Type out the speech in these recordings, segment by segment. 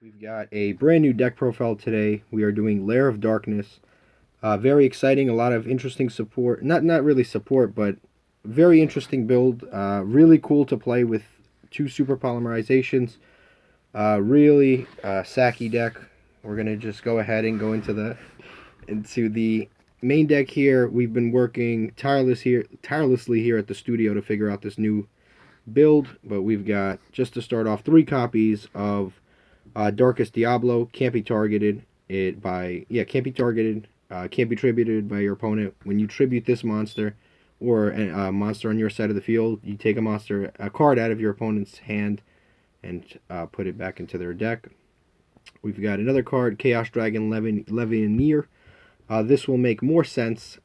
We've got a brand new deck profile today. We are doing Lair of Darkness. Very exciting, a lot of interesting support. Not really support, but very interesting build. Really cool to play with two super polymerizations. Really sacky deck. We're gonna just go ahead and go into the main deck here. We've been working tirelessly here at the studio to figure out this new build, but we've got, just to start off, 3 copies of Darkest Diablo. Can't be targeted. Can't be targeted. Can't be tributed by your opponent. When you tribute this monster or a monster on your side of the field, you take a card out of your opponent's hand and put it back into their deck. We've got another card, Chaos Dragon Levianeer. This will make more sense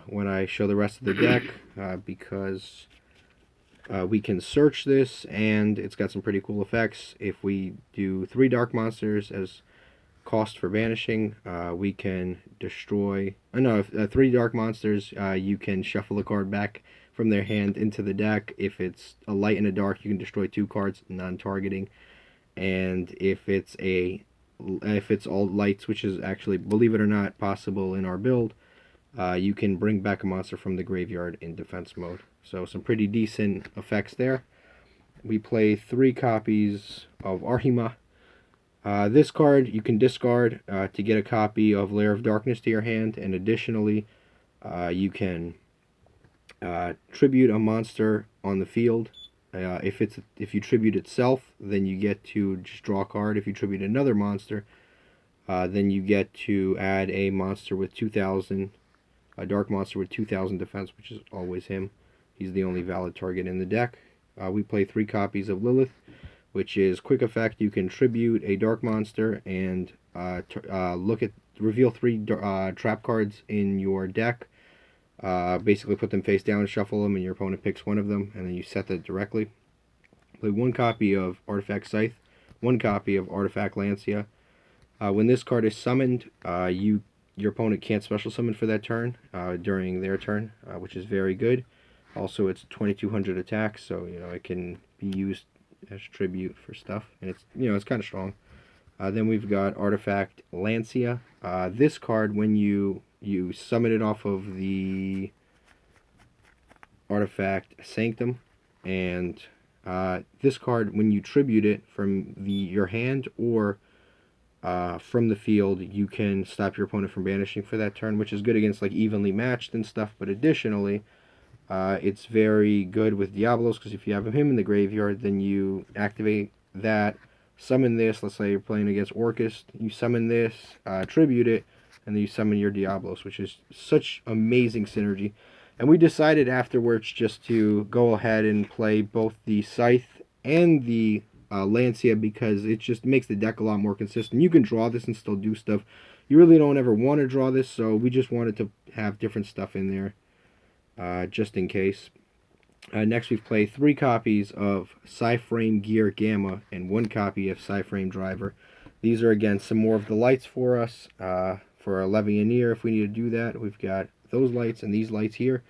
when I show the rest of the deck because we can search this, and it's got some pretty cool effects. If we do 3 dark monsters as cost for banishing, we can destroy... 3 dark monsters, you can shuffle a card back from their hand into the deck. If it's a light and a dark, you can destroy 2 cards, non-targeting. And if it's all lights, which is actually, believe it or not, possible in our build, you can bring back a monster from the graveyard in defense mode. So some pretty decent effects there. We play 3 copies of Arhima. This card you can discard to get a copy of Lair of Darkness to your hand, and additionally, you can tribute a monster on the field. If you tribute itself, then you get to just draw a card. If you tribute another monster, then you get to add a monster with 2,000, a dark monster with 2,000 defense, which is always him. He's the only valid target in the deck. We play 3 copies of Lilith, which is quick effect. You can tribute a dark monster and reveal 3 trap cards in your deck. Basically put them face down, shuffle them, and your opponent picks one of them, and then you set that directly. Play 1 copy of Artifact Scythe, 1 copy of Artifact Lancia. When this card is summoned, your opponent can't special summon for that turn during their turn, which is very good. Also, it's 2,200 attack, so it can be used as tribute for stuff, and it's kind of strong. Then we've got Artifact Lancia. This card, when you summon it off of the Artifact Sanctum, and this card, when you tribute it from your hand or from the field, you can stop your opponent from banishing for that turn, which is good against like evenly matched and stuff. But additionally, it's very good with Diablos, because if you have him in the graveyard, then you activate that, summon this. Let's say you're playing against Orcust, you summon this, tribute it, and then you summon your Diablos, which is such amazing synergy. And we decided afterwards just to go ahead and play both the Scythe and the Lancia, because it just makes the deck a lot more consistent. You can draw this and still do stuff. You really don't ever want to draw this, so we just wanted to have different stuff in there. Just in case. Next, we've played 3 copies of Psyframe Gear Gamma and 1 copy of Psyframe Driver. These are, again, some more of the lights for us. For our Levianeer, if we need to do that, we've got those lights and these lights here.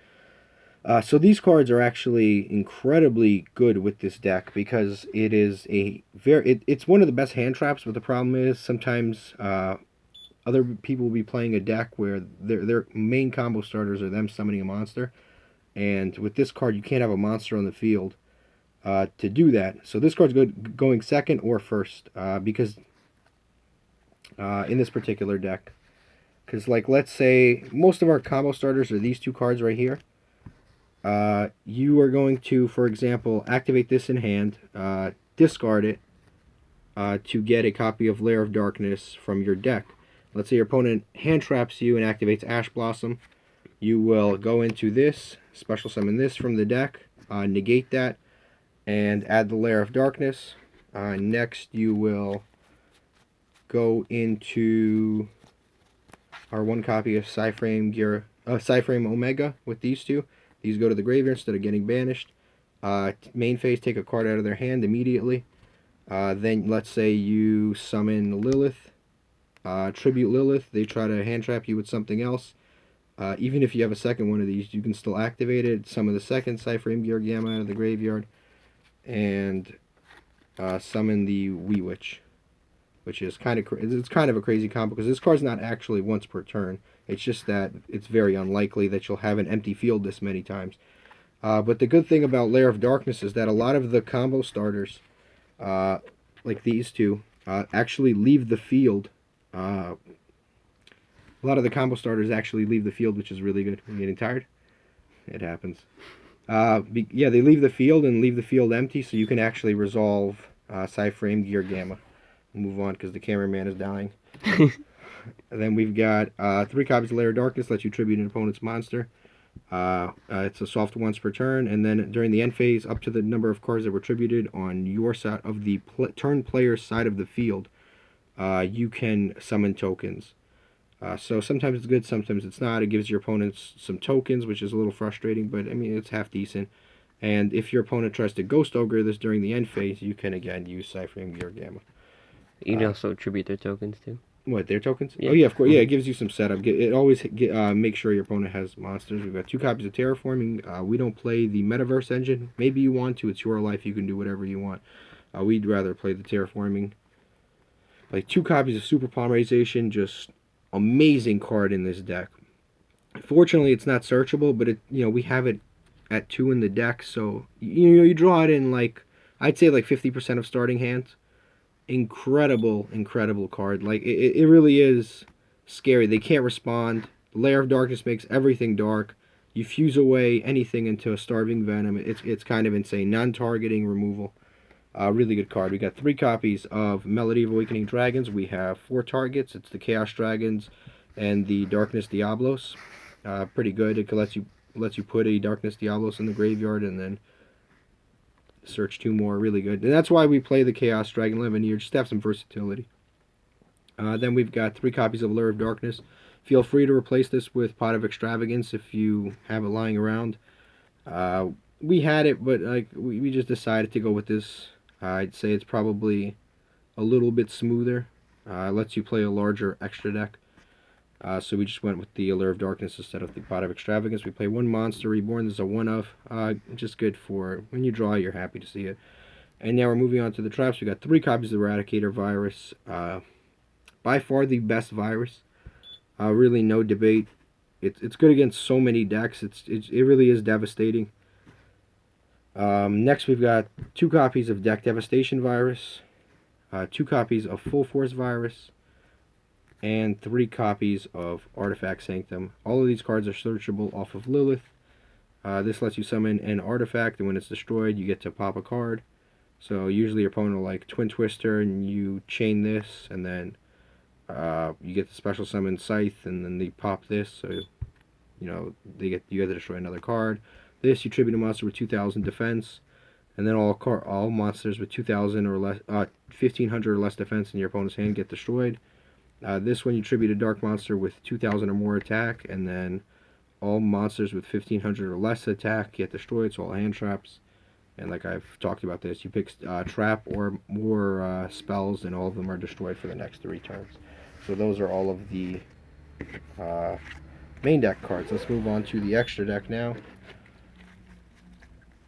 So these cards are actually incredibly good with this deck, because it is it's one of the best hand traps. But the problem is sometimes other people will be playing a deck where their main combo starters are them summoning a monster. And with this card, you can't have a monster on the field to do that. So this card's good going second or first, because in this particular deck. Because, like, let's say most of our combo starters are these 2 cards right here. You are going to, for example, activate this in hand, discard it to get a copy of Lair of Darkness from your deck. Let's say your opponent hand traps you and activates Ash Blossom. You will go into this, special summon this from the deck, negate that, and add the Lair of Darkness. Next, you will go into our 1 copy of Psyframe Omega with these 2. These go to the graveyard instead of getting banished. Main phase, take a card out of their hand immediately. Then let's say you summon Lilith, tribute Lilith. They try to hand trap you with something else. Even if you have a second one of these, you can still activate it. Summon the second Psyframe Gear Gamma out of the graveyard, and summon the Wee Witch. which is it's kind of a crazy combo because this card's not actually once per turn. It's just that it's very unlikely that you'll have an empty field this many times. But the good thing about Lair of Darkness is that a lot of the combo starters, like these two, actually leave the field. A lot of the combo starters actually leave the field, which is really good. I'm getting tired. It happens. Yeah, they leave the field and leave the field empty, so you can actually resolve Psy-Frame Gear Gamma. Move on because the cameraman is dying. And then we've got 3 copies of Lair of Darkness, lets you tribute an opponent's monster. It's a soft once per turn, and then during the end phase, up to the number of cards that were tributed on your side of the turn player's side of the field, you can summon tokens. So sometimes it's good, sometimes it's not. It gives your opponents some tokens, which is a little frustrating, but I mean, it's half decent. And if your opponent tries to Ghost Ogre this during the end phase, you can again use Psy-Frame Gear Gamma. You can also attribute their tokens too. What, their tokens? Yeah. Oh yeah, of course. Yeah, it gives you some setup. It always make sure your opponent has monsters. We've got 2 copies of Terraforming. We don't play the Metaverse engine. Maybe you want to. It's your life. You can do whatever you want. We'd rather play the Terraforming. Like 2 copies of Super Polymerization. Just amazing card in this deck. Fortunately, it's not searchable, but we have it at 2 in the deck, so you draw it in like I'd say like 50% of starting hands. Incredible card. Like it really is scary. They can't respond. Lair of Darkness makes everything dark. You fuse away anything into a Starving Venom. It's kind of insane. Non-targeting removal. Really good card. We got 3 copies of Melody of Awakening Dragons. We have 4 targets. It's the Chaos Dragons and the Darkness Diablos. Pretty good. It lets you put a Darkness Diablos in the graveyard and then search 2 more. Really good. And that's why we play the Chaos Dragon Levineer, just to have some versatility. Then we've got 3 copies of Lair of Darkness. Feel free to replace this with Pot of Extravagance if you have it lying around. We had it, but like we just decided to go with this. I'd say it's probably a little bit smoother. Lets you play a larger extra deck. So we just went with the Lair of Darkness instead of the Pot of Extravagance. We play 1 Monster Reborn. This is a 1-of. Just good for when you draw, you're happy to see it. And now we're moving on to the traps. We got 3 copies of Eradicator Virus. By far the best virus. Really no debate. It's good against so many decks. It really is devastating. Next we've got 2 copies of Deck Devastation Virus. 2 copies of Full Force Virus. And 3 copies of Artifact Sanctum. All of these cards are searchable off of Lilith. This lets you summon an artifact, and when it's destroyed, you get to pop a card. So usually your opponent will like Twin Twister, and you chain this, and then you get the special summon Scythe, and then they pop this. So you get to destroy another card. This you tribute a monster with 2,000 defense, and then all monsters with 2,000 or less, 1,500 or less defense in your opponent's hand get destroyed. This one you tribute a dark monster with 2,000 or more attack, and then all monsters with 1,500 or less attack get destroyed, so all hand traps. And like I've talked about this, you pick trap or more spells, and all of them are destroyed for the next 3 turns. So those are all of the main deck cards. Let's move on to the extra deck now.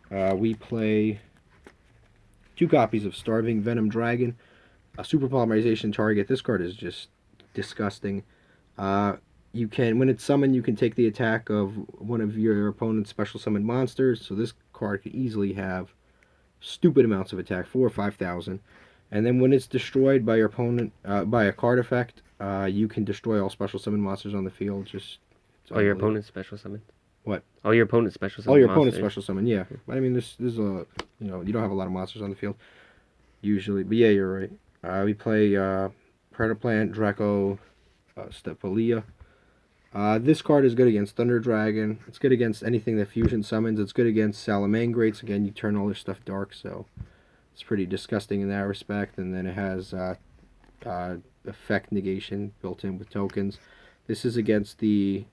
We play 2 copies of Starving Venom Dragon. A Super Polymerization target. This card is just disgusting. You can, when it's summoned, you can take the attack of one of your opponent's special summoned monsters. So this card could easily have stupid amounts of attack, 4,000 or 5,000. And then when it's destroyed by your opponent, by a card effect, you can destroy all special summoned monsters on the field. All your opponent's special summon. What? All your opponent's special summon. All your opponent's special summon. Yeah. I mean, this is a you don't have a lot of monsters on the field usually, but yeah, you're right. We play Predaplant, Draco, Stepalia. This card is good against Thunder Dragon. It's good against anything that Fusion summons. It's good against Salamangrates. Again, you turn all their stuff dark, so it's pretty disgusting in that respect. And then it has effect negation built in with tokens. This is against the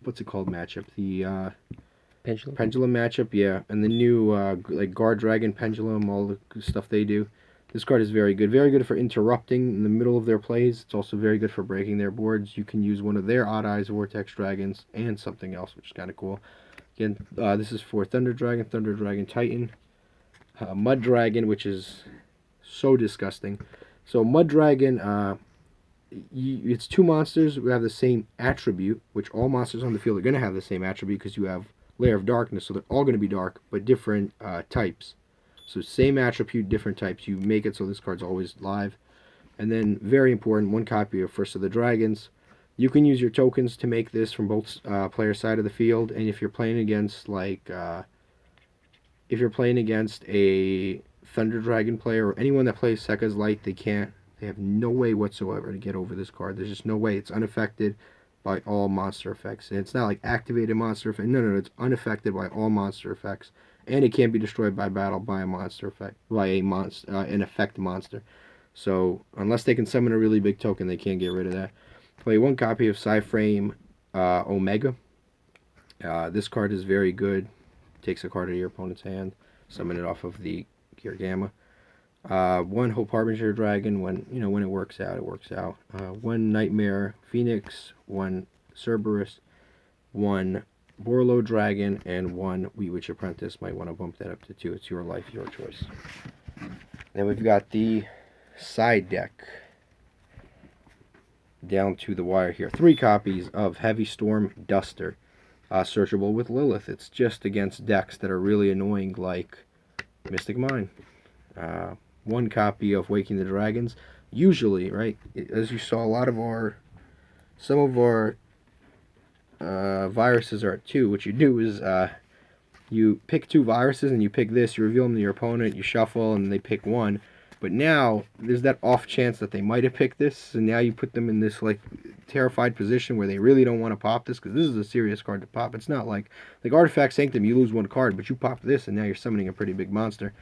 what's it called matchup? The Pendulum matchup, yeah. And the new like Guard Dragon Pendulum, all the stuff they do. This card is very good. Very good for interrupting in the middle of their plays. It's also very good for breaking their boards. You can use one of their Odd Eyes Vortex Dragons and something else, which is kind of cool. Again, this is for Thunder Dragon Titan, Mud Dragon, which is so disgusting. So Mud Dragon, it's two monsters who have the same attribute, which all monsters on the field are going to have the same attribute because you have Lair of Darkness, so they're all going to be dark, but different types. So same attribute, different types. You make it so this card's always live. And then, very important, one copy of First of the Dragons. You can use your tokens to make this from both player side of the field, and if you're playing against, like, if you're playing against a Thunder Dragon player or anyone that plays Sekka's Light, they have no way whatsoever to get over this card. There's just no way. It's unaffected by all monster effects. And it's not like activated monster effect. No, it's unaffected by all monster effects. And it can't be destroyed by battle by a monster effect, by a monster, an effect monster. So unless they can summon a really big token, they can't get rid of that. Play one copy of Psyframe Omega. This card is very good. Takes a card out of your opponent's hand, summon it off of the Gear Gamma. One Hope Harbinger Dragon. When it works out, it works out. One Nightmare Phoenix. One Cerberus. One Borlo Dragon, and one Wee Witch Apprentice. Might want to bump that up to 2. It's your life, your choice. Then we've got the side deck. Down to the wire here. 3 copies of Heavy Storm Duster. Searchable with Lilith. It's just against decks that are really annoying, like Mystic Mine. 1 copy of Waking the Dragons. Usually, right, as you saw, some of our viruses are at 2. What you do is you pick 2 viruses and you pick this, you reveal them to your opponent, you shuffle, and they pick 1. But now there's that off chance that they might have picked this, and now you put them in this like terrified position where they really don't want to pop this, because this is a serious card to pop. It's not like Artifact Sanctum, you lose 1 card, but you pop this and now you're summoning a pretty big monster.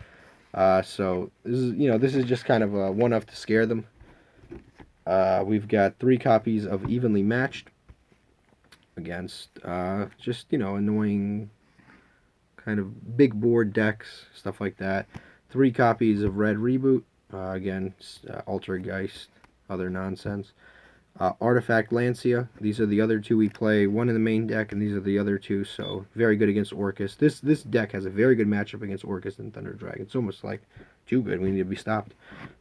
So this is just kind of a one-off to scare them. We've got 3 copies of Evenly Matched against just annoying kind of big board decks, stuff like that. 3 copies of Red Reboot, again, Altergeist, other nonsense. Artifact Lancia, these are the other 2 we play, 1 in the main deck, and these are the other 2, so very good against Orcus. This deck has a very good matchup against Orcus and Thunder Dragon. It's almost like too good, we need to be stopped.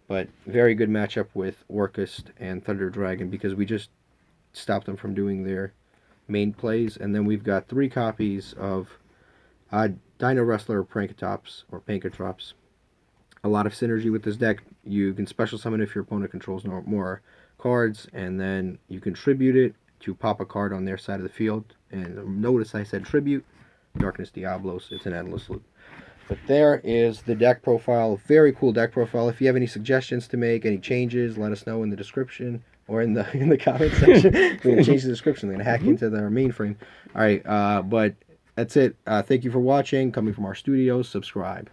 But very good matchup with Orcus and Thunder Dragon, because we just stopped them from doing their main plays. And then we've got 3 copies of Dino Wrestler Prankatops, or Pankatrops. A lot of synergy with this deck. You can special summon if your opponent controls more cards, and then you can tribute it to pop a card on their side of the field. And notice I said tribute. Darkness Diablos. It's an endless loop. But there is the deck profile. Very cool deck profile. If you have any suggestions to make, any changes, let us know in the description or in the comment section. We're going to change the description. We're going to hack into their mainframe. All right, but that's it. Thank you for watching. Coming from our studios, subscribe.